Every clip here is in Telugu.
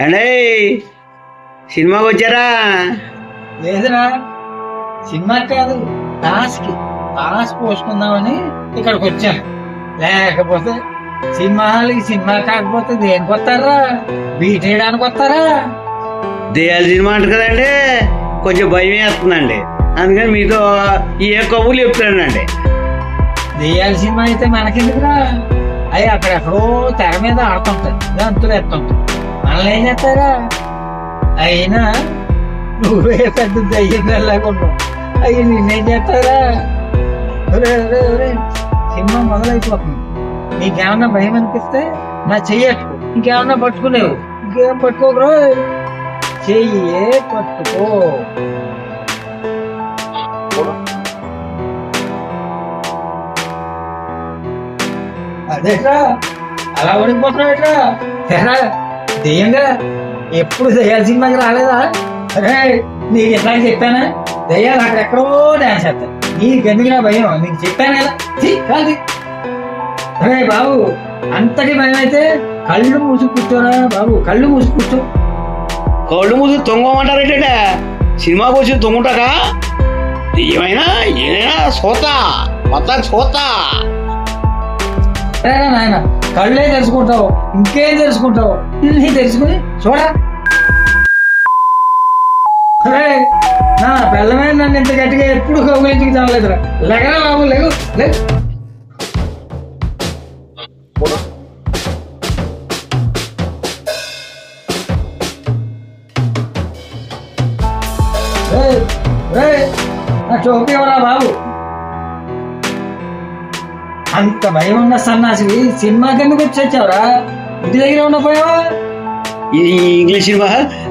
అండే సినిమాకి వచ్చారా? లేదురా, సినిమా కాదు, టాస్క్ పోసుకుందామని ఇక్కడికి వచ్చాను. లేకపోతే సినిమా కాకపోతే దేనికి వస్తారా? బీట్ వేయడానికి వస్తారా? దెయ్యాల సినిమా అంటారు కదండి, కొంచెం భయం వేస్తుందండి. అందుకని మీతో ఏ కబుర్లు చెప్తానండి. దెయ్యాల సినిమా అయితే మనకెందుకురా? అవి అక్కడెక్కడో తెర మీద ఆడుతుంటాయి, గంతులు ఎత్తుంటాయి. మనల్ని ఏం చేస్తారా? అయినా నువ్వే పెద్ద దయ్యం వెళ్ళకుండా అవి నిన్నేం చేస్తారా? సినిమా మొదలైపోతుంది. నీకేమన్నా భయం అనిపిస్తే నా చెయ్యట్టుకో, ఇంకేమన్నా పట్టుకునేవు. ఇంకేం పట్టుకోకరు, చెయ్యే పట్టుకో. అదేట్రా అలా ఓడిపోతున్నావుట్రా? ఎరా దెయ్యంగా ఎప్పుడు దయ్యాల సినిమాకి రాలేదా? అరే నీకు ఎట్లా చెప్పానా? దయ్యాలు అక్కడెక్కడో డాన్స్ చేస్తాయి. నీకెందుకు నా భయం? నీకు చెప్పాను కదా. కాదు అరే బాబు, అంతటి భయం అయితే కళ్ళు మూసి కూర్చోరా బాబు, కళ్ళు మూసి కూర్చో. కళ్ళు మూసి తొంగమంటారేంటే? సినిమాకి వచ్చి తొంగుంటాక ఏమైనా ఏదైనా సోతా మొత్తం సోతా. నాయన కళ్ళే తెలుసుకుంటావు, ఇంకేం తెలుసుకుంటావు? నీ తెలుసుకుని చూడా. అరే నా పిల్లమే నన్ను ఇంత గట్టిగా ఎప్పుడు కౌగులింటికి చావలేదురా. లెగరా బాబు, లేవు లేదు. నా టోపీ ఎవరా బాబు? అంత భయం ఉన్న సన్నాసివి సినిమాకి ఎందుకు వచ్చావురా? ఇంటి దగ్గర ఉండపోయావా? ఇది ఇంగ్లీష్ సినిమా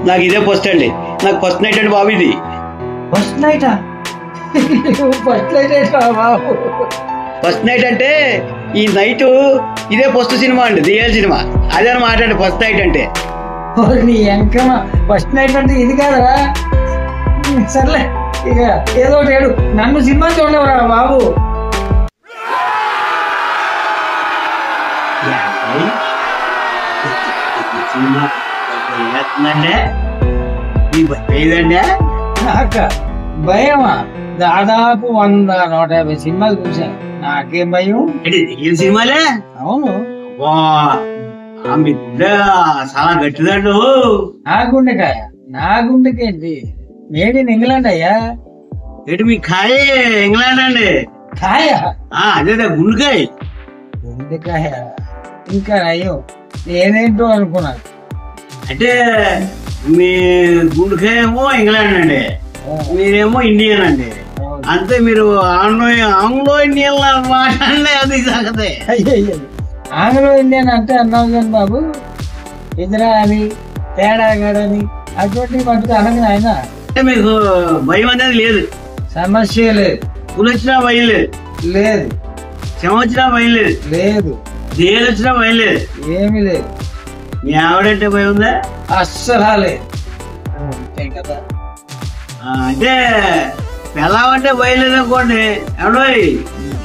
నాకు ఇదే ఫస్ట్ అండి. నాకు ఫస్ట్ నైట్ అండి బాబు. ఇది ఫస్ట్ నైటా? ఫస్ట్ నైట్ ఏంటా బాబు? ఫస్ట్ నైట్ అంటే ఈ నైట్ ఇదే ఫస్ట్ సినిమా అండి, దెయ్యాల సినిమా. అదే అనమాట అండి ఫస్ట్ నైట్ అంటే. నీ ఎంకమా, ఫస్ట్ నైట్ అంటే ఇది కాదరా. సర్లే ఇక ఏదో ఒకటి ఏడు, నన్ను సినిమా చూడలేవురా బాబు. నాక భయమా? దాదాపు 100-150 సినిమాలు చూసాను. నాకేం భయం? ఏం సినిమాలే? అవును, మీ గుండె చాలా గట్టిదండు. నా గుండెకేంటి? మేడ్ ఇన్ ఇంగ్లాండ్ అయ్యా. ఎటు మీ కాయ ఇంగ్లాండ్ అండి? కాయ? అదే గుండెకాయ. గుండెకాయ ఇంకా అయ్యో నేనేంటో అనుకున్నాను. అంటే మీ గుండెకాయ ఏమో ఇంగ్లాండ్ అండి, మీరేమో ఇండియన్ అండి. అంతే, మీరు ఆంగ్లో ఇండియన్ మాట్లాడండి. అది సంగతే. అయ్యో ఆంగ్లో ఇండియన్ అంటే అన్నావు కానీ బాబు, ఇద్దరా అని తేడా కాడని అటువంటి మటుకు అనగా ఆయన. మీకు భయం అనేది లేదు? సమస్య లేదు. పులి వచ్చినా భయం లేదు? లేదు. శమ వచ్చినా భయం లేదు? లేదు. దేలు వచ్చినా భయం లేదు? ఏమి లేదు. మీ ఆవిడంటే భయం ఉందా? అస్సలు లేదు. కదా అంటే పెళ్ళామంటే భయం లేదు అనుకోండి. ఎవడో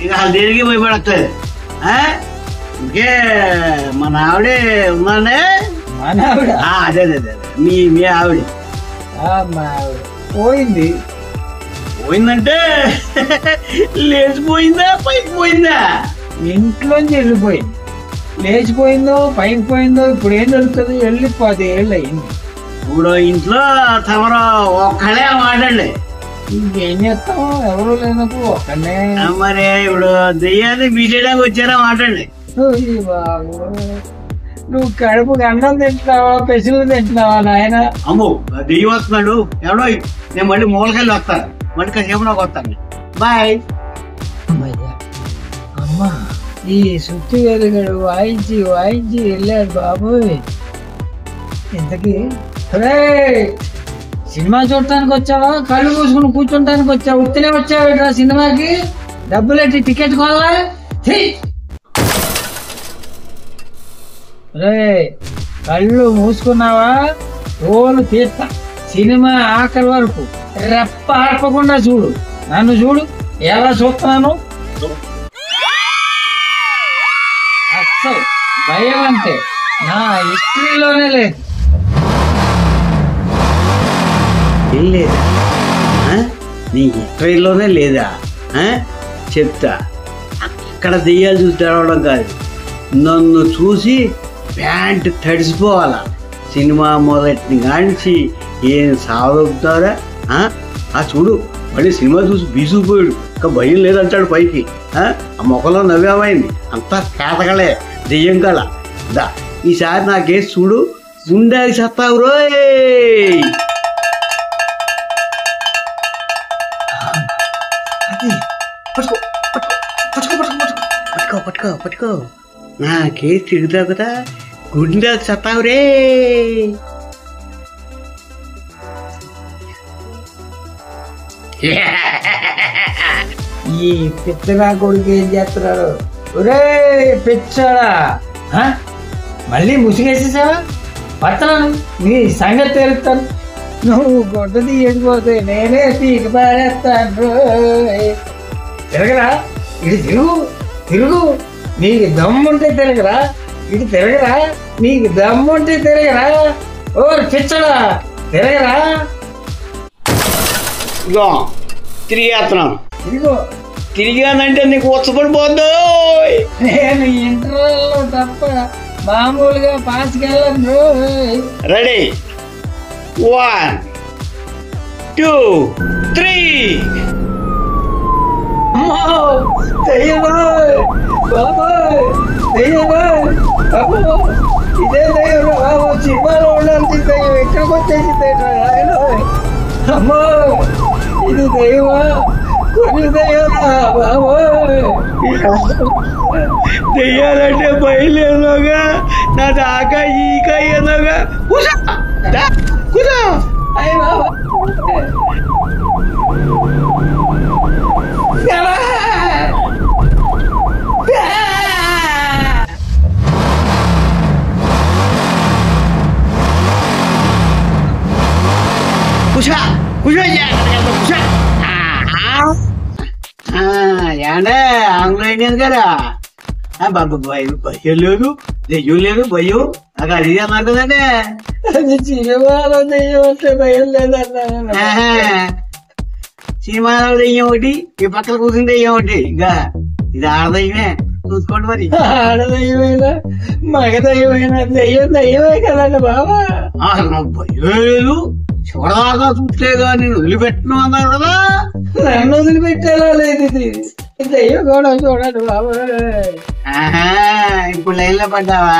ఇక దేనికి భయపడట్లేదు. ఇంకే మన ఆవిడే ఉందండి. మన ఆవిడ? అదే అదే అదే మీ ఆవిడ. మా ఆవిడ పోయింది. పోయిందంటే లేచిపోయిందా పైకి పోయిందా? ఇంట్లోంచి వెళ్ళిపోయింది. లేచిపోయిందో పైకి పోయిందో ఇప్పుడు ఏం జరుగుతుంది? వెళ్ళి 10 ఏళ్ళు అయింది. ఇప్పుడు ఇంట్లో తమరు ఒక్కడే మాట్లాడండి. ఇంకేం చేస్తాం? ఎవరు లేనప్పుడు ఒక్కనే. మరి ఇప్పుడు దెయ్యాన్ని బీటేయడానికి వచ్చారా మాట్లాడండి. నువ్వు కడుపుకి అన్నం తింటున్నావా, పెసులు తింటున్నావా నాయన? అమ్మో దెయ్యం వస్తున్నాడు ఎవడో. నేను మళ్ళీ మూలకెళ్ళి వస్తాను, మళ్ళీ కాసేపు నాకు వస్తాను. బాయ్. అమ్మా ఈ సుత్తి వెలుగడు వాయించి వెళ్ళాడు బాబోయ్. ఇంతకీ సినిమా చూడటానికి వచ్చావా, కళ్ళు మూసుకుని కూర్చుంటానికి వచ్చావు? ఉత్తినే వచ్చావు సినిమాకి? డబ్బులెట్టి టికెట్ కొనలా? కళ్ళు మూసుకున్నావా? రోలు తీస్తా. సినిమా ఆఖరి వరకు రెప్ప ఆర్పకుండా చూడు. నన్ను చూడు ఎలా చూస్తున్నాను. అస్సలు భయం అంటే నా హిస్టరీలోనే లేదు. ఏం లేదా? నీ హిస్టరీలోనే లేదా? చెప్తా. అక్కడ దెయ్యాలు చూసి తెరవడం కాదు, నన్ను చూసి ప్యాంట్ తడిసిపోవాలా. సినిమా మొదటిని కానించి ఏం సాగుతారా? చూడు మళ్ళీ సినిమా చూసి బీసుకుపోయాడు, ఇంకా భయం లేదంటాడు పైకి. ఆ మొక్కలో నవ్వేమైంది, అంతా కేతగలే దెయ్యం కల. దా ఈసారి నాకేసి చూడు, గుండాకి సత్తావు రోయ్. పట్టుకో పట్టుకో, నాకేసి తిరుగుతావు కదా, గుండాకి సత్తావు రే. ఈ పిచ్చగా కొడుకు ఏం చేస్తున్నాడు? ఒరే పిచ్చాడా, మళ్ళీ ముసిగేసేసావా? పడుతున్నాను, నీ సంగతి తెలుస్తాను. నువ్వు గొడ్డ తీయకపోతే నేనే తీసి పారేస్తాను. తిరగరా, ఇటు తిరుగు తిరుగు, నీకు దమ్ముంటే తిరగరా, ఇటు తిరగరా, నీకు దమ్ముంటే తిరగరా. ఓ పిచ్చడా తిరగరా. ఇగో తిరిగేస్తున్నాను. ఇదిగో తిరిగానంటే నీకు వచ్చపడిపోద్దు. నేను ఇంటర్వెల్లో తప్ప మామూలుగా పాస్కెళ్ళను. రెడీ, 1 2 3. ఇదే దయ్యం బాబు, సినిమాలో ఉండాల్సి దయ్యం ఎక్కడికి వచ్చేసి అమ్మో, ఇది దయ్యమా? కొన్ని దయ్యమా బాబు? దెయ్యాలంటే బయలుగా నా దాకా ఈక ఏదోగా కూసా కూసా. అయ్య బాబా, కూసా కూసా కూసా. ఏండే ఆంగ్లేయుడు కదా, బాబు భయం లేదు, దెయ్యం లేదు, భయం నాకు అడిగి అన్నారు కదండి. అది సినిమాలో దెయ్యం అంటే భయం లేదన్నా. సినిమాలో దెయ్యం ఒకటి, ఈ పక్కన కూర్చుని దెయ్యం ఒకటి, ఇంకా ఇది ఆడదయ్యమే చూసుకోండి. మరి ఆడదయ్యమైనా మగ దయ్యమైనా దెయ్యం దయ్యమే కదండి బాబా. భయం లేదు, చూడదాకా చూస్తలేదు, నేను వదిలిపెట్టను అన్నారు కదా. నన్ను వదిలిపెట్టేలా లేదు, ఇది దెయ్యం కూడా చూడండి బాబా. ఇప్పుడు లైన్ లో పడ్డావా?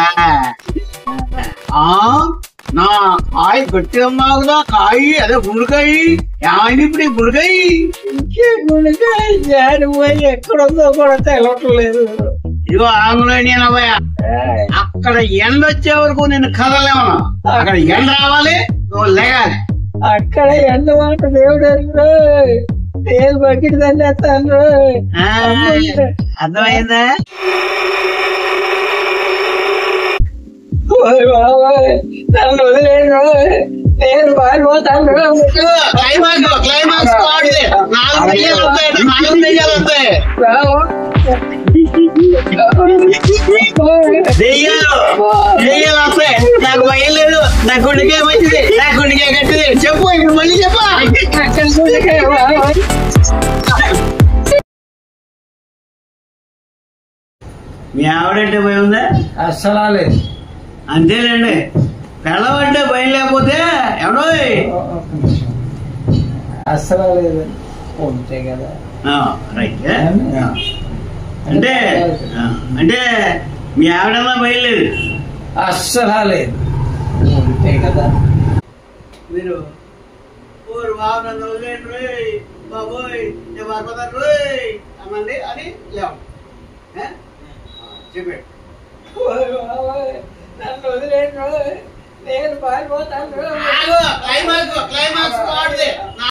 నా కాయ గట్టిదమ్మా కదా, కాయ అదే గుండెకాయ. ఏమైంది ఇప్పుడు ఈ గుండెకాయ? గుండెకాయ జారిపోయి ఎక్కడుందో కూడా తెలవట్లేదు. ఇదిగో ఆంగ్లేయుడు అబ్బాయ, అక్కడ ఎండ వచ్చే వరకు నేను కదలేమన్నా. అక్కడ ఎండ రావాలి, నువ్వు లేగాలి. అక్కడ ఎండ మాట దేవుడు నేను బకెట్ తండేస్తాను. అర్థమైందా? నన్ను వదిలేను, నేను పారిపోతాను. క్లైమాక్స్ దెయ్యాలు వస్తాయి, నాకు భయం లేదు, నా గుండెకే మంచిది, నా గుండెకే కట్టిది. చెప్పు ఇప్పుడు మళ్ళీ చెప్పా. మీ ఆవిడంటే భయం ఉందా? అస్సలా లేదు. అంతేలేండి, పెళ్ళవంటే భయం లేకపోతే ఎవడో అస్సలా లేదు. ఉంటే కదా రైట్. అంటే అంటే మీ ఆవిడన్నా భయం లేదు? అస్సలా లేదు. ఉంటే కదా. మీరు బాబు నన్ను వదిలేండి రోయ్, బాబోయ్ నేను పడిపోతాను రోయ్ అనండి అని లేవు చెప్పాడు. నన్ను వదిలేను, నేను పారిపోతాను. క్లైమాక్స్